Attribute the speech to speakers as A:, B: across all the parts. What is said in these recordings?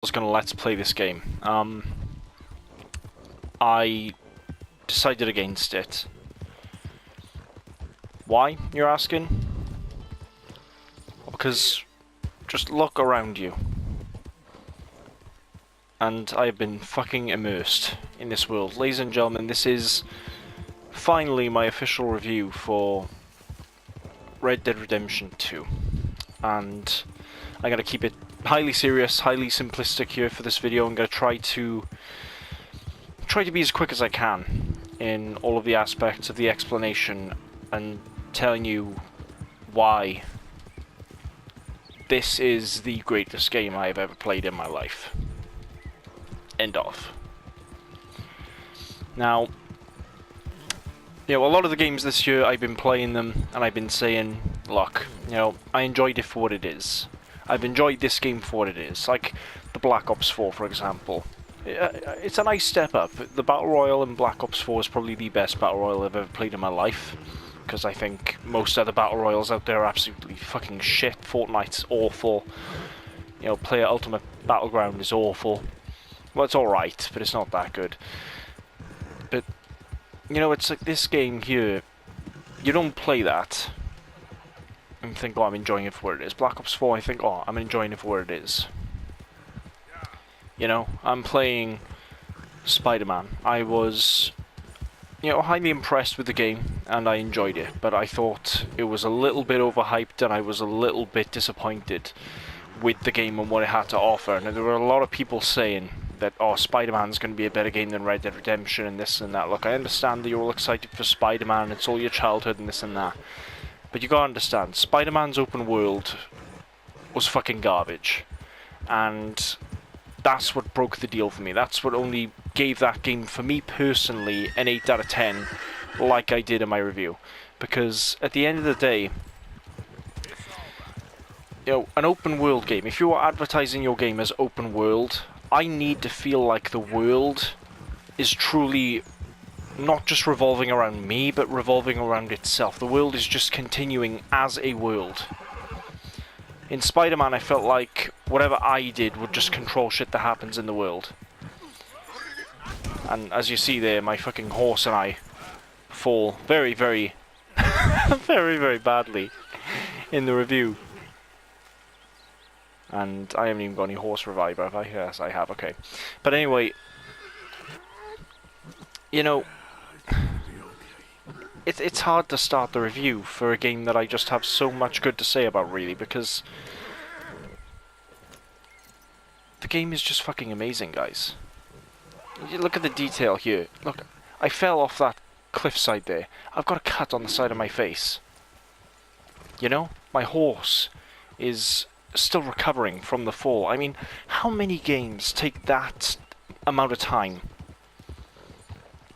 A: was going to let's play this game. I decided against it. Why, you're asking? Well, because just look around you. And I have been fucking immersed in this world. Ladies and gentlemen, this is finally my official review for Red Dead Redemption 2. And I'm going to keep it highly serious, highly simplistic here for this video. I'm going to try to be as quick as I can in all of the aspects of the explanation and telling you why this is the greatest game I have ever played in my life. End of. Now, a lot of the games this year, I've been playing them and I've been saying, look, I enjoyed it for what it is. I've enjoyed this game for what it is, like the Black Ops 4, for example. It's a nice step up. The Battle Royale in Black Ops 4 is probably the best Battle Royale I've ever played in my life, because I think most other Battle Royales out there are absolutely fucking shit. Fortnite's awful. Player Ultimate Battleground is awful. Well, it's alright, but it's not that good. But, it's like this game here, you don't play that and think, oh, I'm enjoying it for what it is. Black Ops 4, I think, oh, I'm enjoying it for what it is. I'm playing Spider-Man. I was, highly impressed with the game, and I enjoyed it, but I thought it was a little bit overhyped, and I was a little bit disappointed with the game and what it had to offer. And there were a lot of people saying that, oh, Spider-Man's going to be a better game than Red Dead Redemption and this and that. Look, I understand that you're all excited for Spider-Man, it's all your childhood and this and that. But you gotta understand, Spider-Man's open world was fucking garbage. And that's what broke the deal for me. That's what only gave that game, for me personally, an 8 out of 10, like I did in my review. Because at the end of the day, an open world game, if you are advertising your game as open world, I need to feel like the world is truly not just revolving around me, but revolving around itself. The world is just continuing as a world. In Spider-Man, I felt like whatever I did would just control shit that happens in the world. And as you see there, my fucking horse and I fall very, very, very, very badly in the review. And I haven't even got any horse reviver, have I? Yes, I have, okay. But anyway, it's hard to start the review for a game that I just have so much good to say about, really, because the game is just fucking amazing, guys. You look at the detail here. Look, I fell off that cliffside there. I've got a cut on the side of my face. My horse is still recovering from the fall. I mean, how many games take that amount of time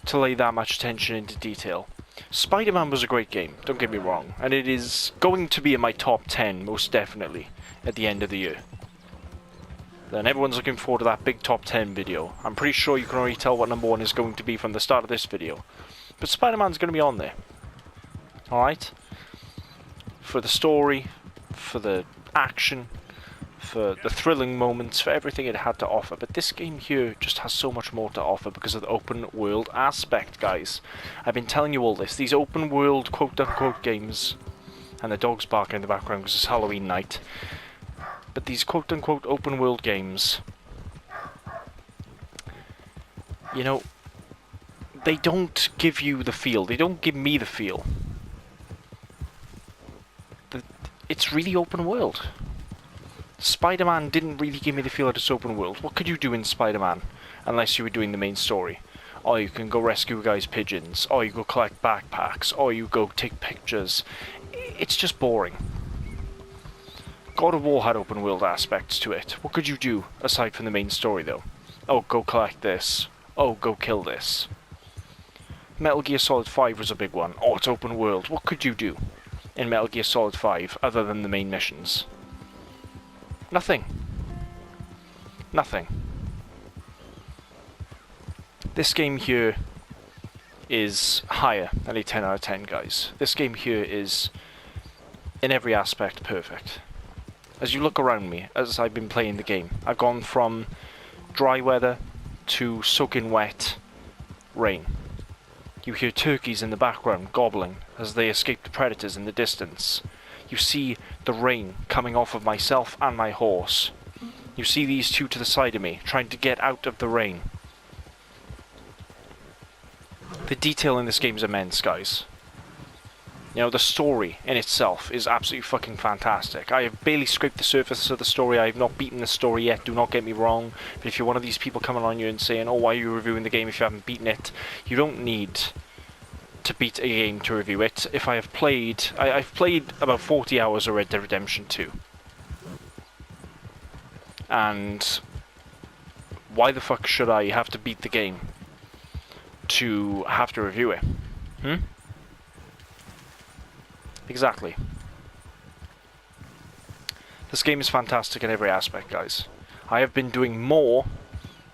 A: to lay that much attention into detail? Spider-Man was a great game, don't get me wrong, and it is going to be in my top 10, most definitely, at the end of the year. Then everyone's looking forward to that big top 10 video. I'm pretty sure you can already tell what number 1 is going to be from the start of this video. But Spider-Man's going to be on there. Alright? For the story, for the action, for the thrilling moments, for everything it had to offer. But this game here just has so much more to offer because of the open world aspect, guys. I've been telling you all this. These open world quote-unquote games, and the dog's barking in the background because it's Halloween night, but these quote-unquote open world games, they don't give you the feel. They don't give me the feel. It's really open world. Spider-Man didn't really give me the feel that it's open world. What could you do in Spider-Man unless you were doing the main story? Oh, you can go rescue a guy's pigeons. Oh, you go collect backpacks. Oh, you go take pictures. It's just boring. God of War had open world aspects to it. What could you do aside from the main story, though? Oh, go collect this. Oh, go kill this. Metal Gear Solid 5 was a big one. Oh, it's open world. What could you do in Metal Gear Solid 5 other than the main missions? Nothing. Nothing. This game here is higher than a 10 out of 10, guys. This game here is, in every aspect, perfect. as you look around me, as I've been playing the game, I've gone from dry weather to soaking wet rain. You hear turkeys in the background gobbling as they escape the predators in the distance. You see the rain coming off of myself and my horse. You see these two to the side of me, trying to get out of the rain. The detail in this game is immense, guys. You know, the story in itself is absolutely fucking fantastic. I have barely scraped the surface of the story. I have not beaten the story yet, do not get me wrong. But if you're one of these people coming on you and saying, oh, why are you reviewing the game if you haven't beaten it? You don't need to beat a game to review it. If I have played... I've played about 40 hours of Red Dead Redemption 2. And why the fuck should I have to beat the game to have to review it? Exactly. This game is fantastic in every aspect, guys. I have been doing more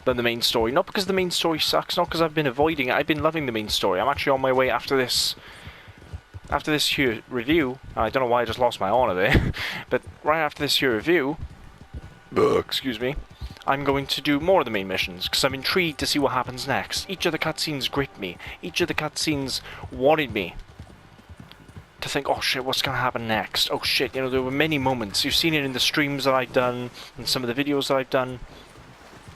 A: than the main story. Not because the main story sucks, not because I've been avoiding it. I've been loving the main story. I'm actually on my way after this here review. I don't know why I just lost my honor there. But right after this here review, excuse me, I'm going to do more of the main missions, because I'm intrigued to see what happens next. Each of the cutscenes gripped me. Each of the cutscenes wanted me to think, oh shit, what's going to happen next? Oh shit, you know, there were many moments. You've seen it in the streams that I've done, and some of the videos that I've done.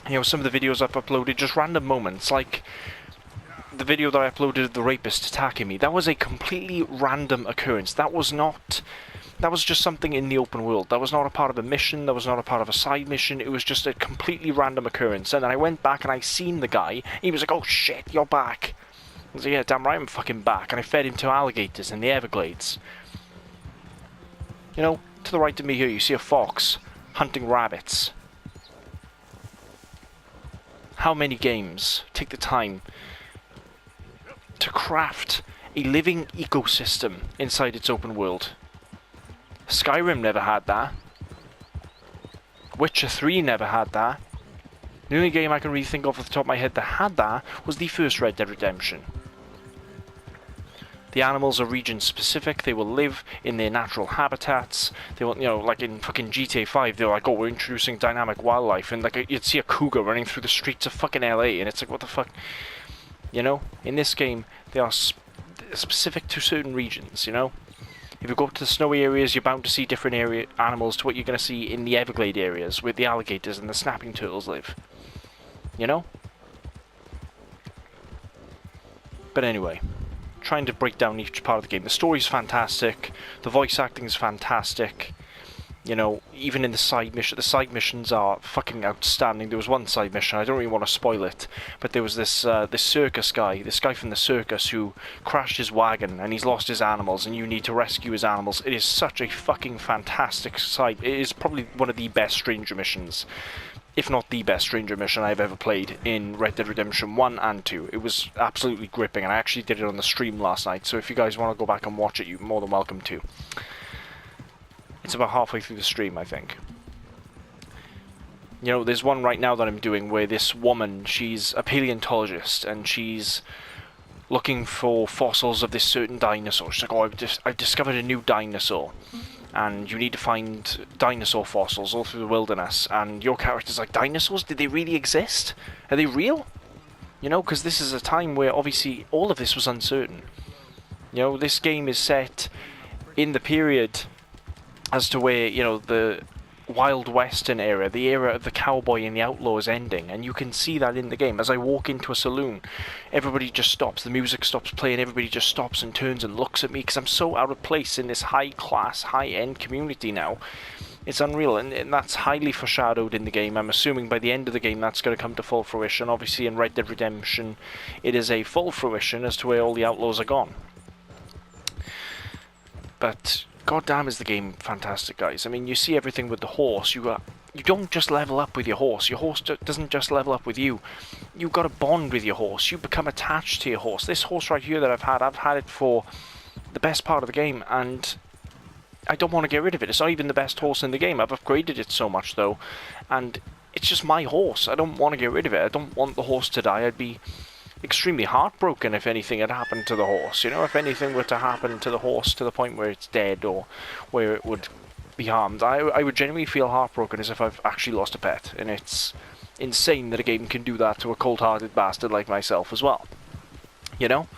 A: You know, some of the videos I've uploaded, just random moments, like the video that I uploaded of the rapist attacking me. That was a completely random occurrence. That was just something in the open world. That was not a part of a mission, that was not a part of a side mission, it was just a completely random occurrence. And then I went back and I seen the guy, he was like, oh shit, you're back. I was like, yeah, damn right I'm fucking back. And I fed him to alligators in the Everglades. You know, to the right of me here, you see a fox hunting rabbits. How many games take the time to craft a living ecosystem inside its open world? Skyrim never had that. Witcher 3 never had that. The only game I can really think of off the top of my head that had that was the first Red Dead Redemption. The animals are region specific, they will live in their natural habitats. They will, you know, like in fucking GTA 5, they're like, oh, we're introducing dynamic wildlife, and like you'd see a cougar running through the streets of fucking LA, and it's like, what the fuck? You know, in this game, they are specific to certain regions, you know? If you go to the snowy areas, you're bound to see different animals to what you're going to see in the Everglade areas, where the alligators and the snapping turtles live. You know? But anyway, trying to break down each part of the game. The story's fantastic, the voice acting is fantastic. You know, even in the side missions are fucking outstanding. There was one side mission, I don't really want to spoil it, but there was this circus guy, this guy from the circus who crashed his wagon and he's lost his animals and you need to rescue his animals. It is such a fucking fantastic side. It is probably one of the best stranger missions, if not the best stranger mission I've ever played in Red Dead Redemption 1 and 2. It was absolutely gripping, and I actually did it on the stream last night, so if you guys want to go back and watch it, you're more than welcome to. It's about halfway through the stream, I think. You know, there's one right now that I'm doing where this woman, she's a paleontologist, and she's looking for fossils of this certain dinosaur. She's like, oh, I've discovered a new dinosaur. And you need to find dinosaur fossils all through the wilderness. And your character's like, dinosaurs? Did they really exist? Are they real? You know, because this is a time where obviously all of this was uncertain. You know, this game is set in the period as to where, you know, the Wild Western era, the era of the cowboy and the outlaw is ending, and you can see that in the game. As I walk into a saloon, everybody just stops, the music stops playing, everybody just stops and turns and looks at me, because I'm so out of place in this high-class, high-end community now. It's unreal, and that's highly foreshadowed in the game. I'm assuming by the end of the game that's going to come to full fruition. Obviously in Red Dead Redemption it is a full fruition as to where all the outlaws are gone. But goddamn is the game fantastic, guys. I mean, you see everything with the horse. You don't just level up with your horse. Your horse doesn't just level up with you. You've got to bond with your horse. You become attached to your horse. This horse right here that I've had it for the best part of the game, and I don't want to get rid of it. It's not even the best horse in the game. I've upgraded it so much, though, and it's just my horse. I don't want to get rid of it. I don't want the horse to die. I'd be extremely heartbroken if anything had happened to the horse. You know, if anything were to happen to the horse to the point where it's dead, or where it would be harmed. I would genuinely feel heartbroken as if I've actually lost a pet, and it's insane that a game can do that to a cold-hearted bastard like myself as well. You know?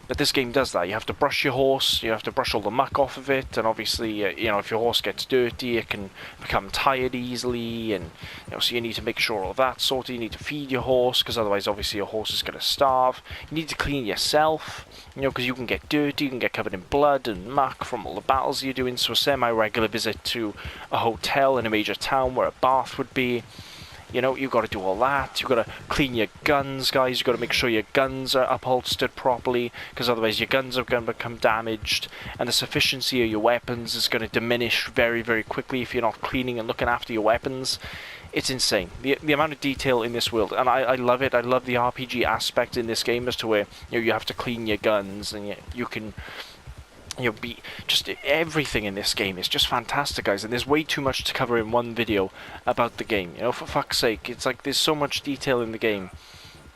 A: But this game does that. You have to brush your horse, you have to brush all the muck off of it, and obviously, you know, if your horse gets dirty, it can become tired easily, and, you know, so you need to make sure all of that's sorted. You need to feed your horse, because otherwise, obviously, your horse is going to starve. You need to clean yourself, you know, because you can get dirty, you can get covered in blood and muck from all the battles you're doing, so a semi-regular visit to a hotel in a major town where a bath would be. You know, you've got to do all that. You've got to clean your guns, guys. You've got to make sure your guns are upholstered properly, because otherwise your guns are going to become damaged, and the sufficiency of your weapons is going to diminish very, very quickly if you're not cleaning and looking after your weapons. It's insane. The amount of detail in this world, and I love it. I love the RPG aspect in this game as to where, you know, you have to clean your guns, and you can... You know, just everything in this game is just fantastic, guys, and there's way too much to cover in one video about the game. You know, for fuck's sake, it's like there's so much detail in the game.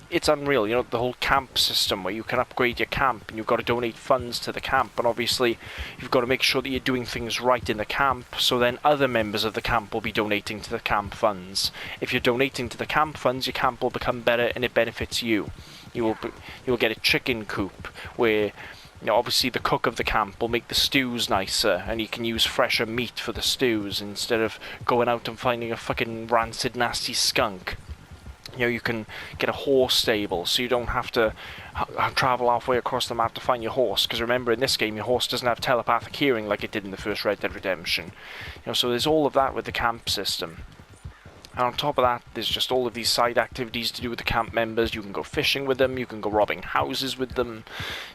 A: It's unreal. You know, the whole camp system where you can upgrade your camp, and you've got to donate funds to the camp, and obviously you've got to make sure that you're doing things right in the camp, so then other members of the camp will be donating to the camp funds. If you're donating to the camp funds, your camp will become better, and it benefits you. You will get a chicken coop where... You know, obviously the cook of the camp will make the stews nicer, and you can use fresher meat for the stews instead of going out and finding a fucking rancid, nasty skunk. You know, you can get a horse stable, so you don't have to travel halfway across the map to find your horse, because remember, in this game, your horse doesn't have telepathic hearing like it did in the first Red Dead Redemption. You know, so there's all of that with the camp system. And on top of that, there's just all of these side activities to do with the camp members. You can go fishing with them, you can go robbing houses with them,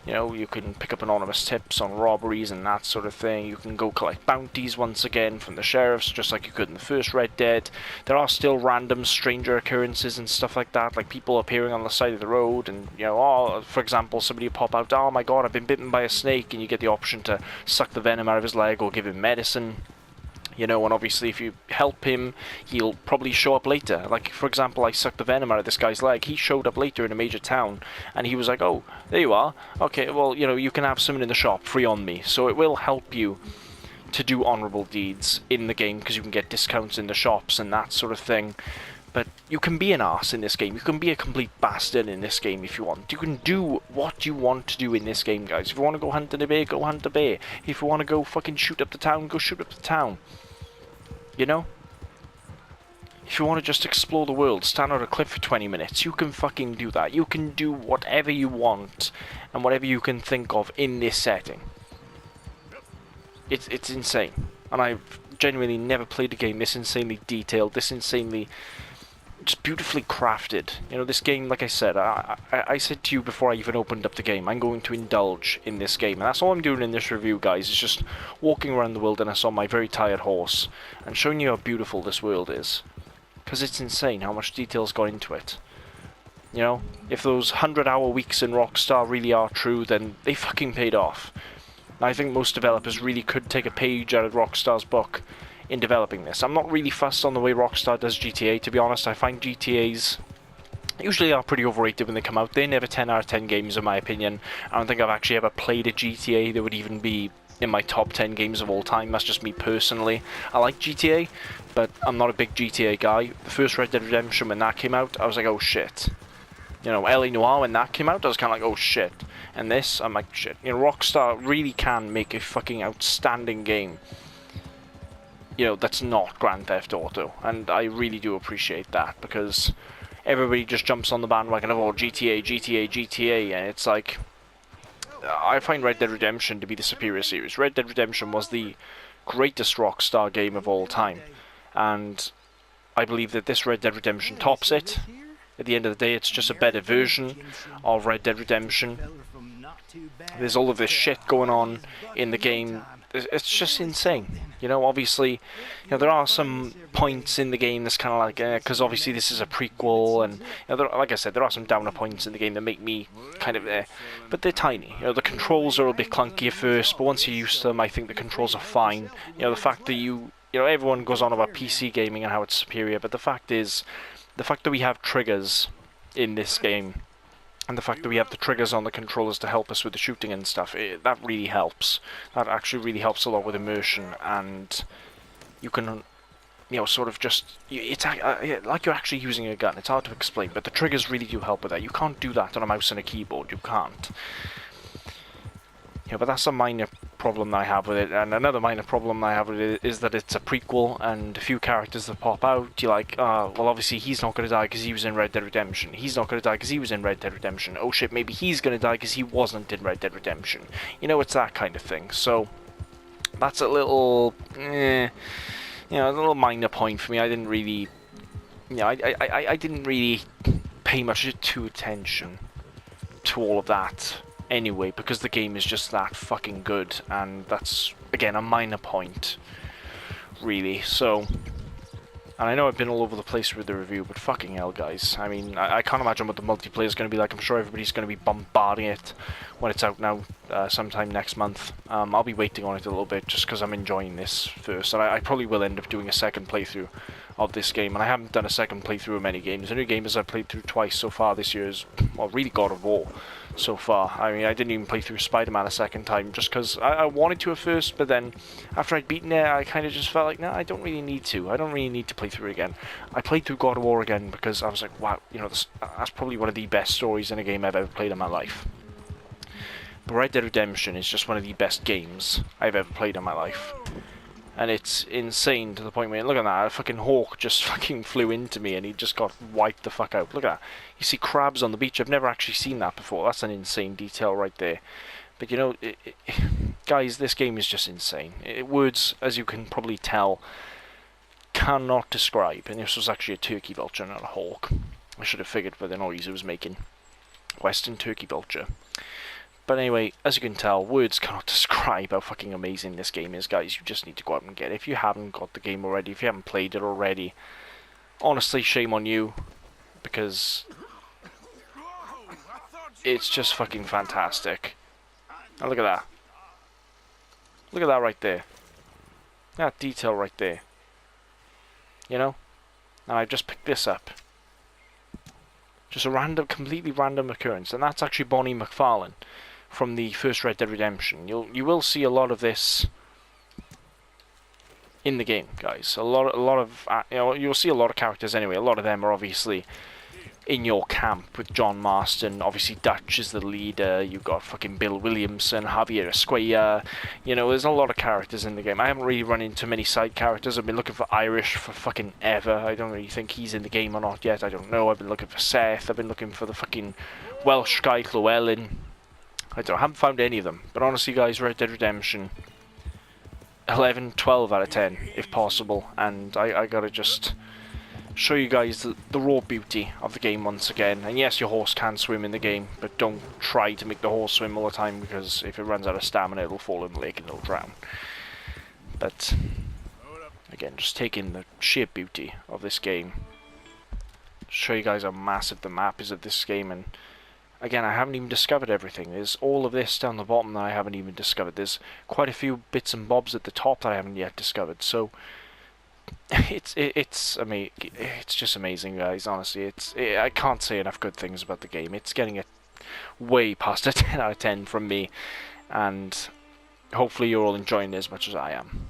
A: you know, you can pick up anonymous tips on robberies and that sort of thing. You can go collect bounties once again from the sheriffs, just like you could in the first Red Dead. There are still random stranger occurrences and stuff like that, like people appearing on the side of the road, and, you know, oh, for example, somebody will pop out, oh my god, I've been bitten by a snake, and you get the option to suck the venom out of his leg or give him medicine. You know, and obviously if you help him, he'll probably show up later. Like, for example, I sucked the venom out of this guy's leg. He showed up later in a major town, and he was like, oh, there you are. Okay, well, you know, you can have someone in the shop free on me. So it will help you to do honourable deeds in the game, because you can get discounts in the shops and that sort of thing. But you can be an arse in this game. You can be a complete bastard in this game if you want. You can do what you want to do in this game, guys. If you want to go hunt a bear, go hunt a bear. If you want to go fucking shoot up the town, go shoot up the town. You know? If you want to just explore the world, stand on a cliff for 20 minutes, you can fucking do that. You can do whatever you want, and whatever you can think of in this setting. It's insane. And I've genuinely never played a game this insanely detailed, this insanely... just beautifully crafted. You know, this game, like I said, I said to you before I even opened up the game, I'm going to indulge in this game, and that's all I'm doing in this review, guys, is just walking around the wilderness on my very tired horse, and showing you how beautiful this world is. Because it's insane how much detail's gone into it. You know, if those 100-hour weeks in Rockstar really are true, then they fucking paid off. And I think most developers really could take a page out of Rockstar's book in developing this. I'm not really fussed on the way Rockstar does GTA, to be honest. I find GTAs usually are pretty overrated when they come out. They're never 10 out of 10 games, in my opinion. I don't think I've actually ever played a GTA that would even be in my top 10 games of all time. That's just me personally. I like GTA, but I'm not a big GTA guy. The first Red Dead Redemption, when that came out, I was like, oh shit. You know, LA Noire, when that came out, I was kind of like, oh shit. And this, I'm like, shit. You know, Rockstar really can make a fucking outstanding game, you know, that's not Grand Theft Auto, and I really do appreciate that, because everybody just jumps on the bandwagon of, oh, GTA, GTA, GTA, and it's like, I find Red Dead Redemption to be the superior series. Red Dead Redemption was the greatest Rockstar game of all time, and I believe that this Red Dead Redemption tops it. At the end of the day, it's just a better version of Red Dead Redemption. There's all of this shit going on in the game. It's just insane. You know, obviously, you know, there are some points in the game that's kind of like, because obviously this is a prequel, and, you know, like I said, there are some downer points in the game that make me kind of, but they're tiny. You know, the controls are a bit clunky at first, but once you're used to them, I think the controls are fine. You know, the fact that you know, everyone goes on about PC gaming and how it's superior, but the fact is, the fact that we have triggers in this game And the fact that we have the triggers on the controllers to help us with the shooting and stuff, that really helps. That actually really helps a lot with immersion, and you can, you know, sort of just, it's like you're actually using a gun. It's hard to explain, but the triggers really do help with that. You can't do that on a mouse and a keyboard, you can't. Yeah, but that's a minor problem that I have with it, and another minor problem I have with it is that it's a prequel, and a few characters that pop out, you're like, well obviously he's not going to die because he was in Red Dead Redemption, he's not going to die because he was in Red Dead Redemption, oh shit, maybe he's going to die because he wasn't in Red Dead Redemption. You know, it's that kind of thing, so that's a little, you know, a little minor point for me. I didn't really, you know, I didn't really pay much attention to all of that anyway, because the game is just that fucking good, and that's, again, a minor point, really. So, and I know I've been all over the place with the review, but fucking hell, guys. I mean, I can't imagine what the multiplayer is going to be like. I'm sure everybody's going to be bombarding it when it's out now, sometime next month. I'll be waiting on it a little bit, just because I'm enjoying this first, and I probably will end up doing a second playthrough of this game, and I haven't done a second playthrough of many games. The only games I've played through twice so far this year is, well, really God of War so far. I mean, I didn't even play through Spider-Man a second time, just because I wanted to at first, but then after I'd beaten it, I kind of just felt like, no, I don't really need to. I don't really need to play through it again. I played through God of War again because I was like, wow, you know, that's probably one of the best stories in a game I've ever played in my life. But Red Dead Redemption is just one of the best games I've ever played in my life. And it's insane to the point where, look at that, a fucking hawk just fucking flew into me and he just got wiped the fuck out. Look at that. You see crabs on the beach. I've never actually seen that before. That's an insane detail right there. But you know, guys, this game is just insane. Words, as you can probably tell, cannot describe. And this was actually a turkey vulture, not a hawk. I should have figured by the noise it was making. Western turkey vulture. But anyway, as you can tell, words cannot describe how fucking amazing this game is, guys. You just need to go out and get it. If you haven't got the game already, if you haven't played it already, honestly, shame on you, because it's just fucking fantastic. Now look at that. Look at that right there. That detail right there. You know? And I just picked this up. Just a random, completely random occurrence, and that's actually Bonnie McFarlane from the first Red Dead Redemption. You will see a lot of this in the game, guys. A lot of you know, you'll see a lot of characters anyway. A lot of them are obviously in your camp with John Marston. Obviously, Dutch is the leader. You've got fucking Bill Williamson, Javier Esquella. You know, there's a lot of characters in the game. I haven't really run into many side characters. I've been looking for Irish for fucking ever. I don't really think he's in the game or not yet. I don't know. I've been looking for Seth. I've been looking for the fucking Welsh guy, Llewellyn. I haven't found any of them. But honestly, guys, Red Dead Redemption, 11, 12 out of 10, if possible. And I gotta just show you guys the raw beauty of the game once again. And yes, your horse can swim in the game, but don't try to make the horse swim all the time, because if it runs out of stamina, it'll fall in the lake and it'll drown. But again, just take in the sheer beauty of this game. Show you guys how massive the map is of this game. And again, I haven't even discovered everything. There's all of this down the bottom that I haven't even discovered. There's quite a few bits and bobs at the top that I haven't yet discovered. So it's just amazing, guys. Honestly, I can't say enough good things about the game. It's getting it way past a 10 out of 10 from me, and hopefully you're all enjoying it as much as I am.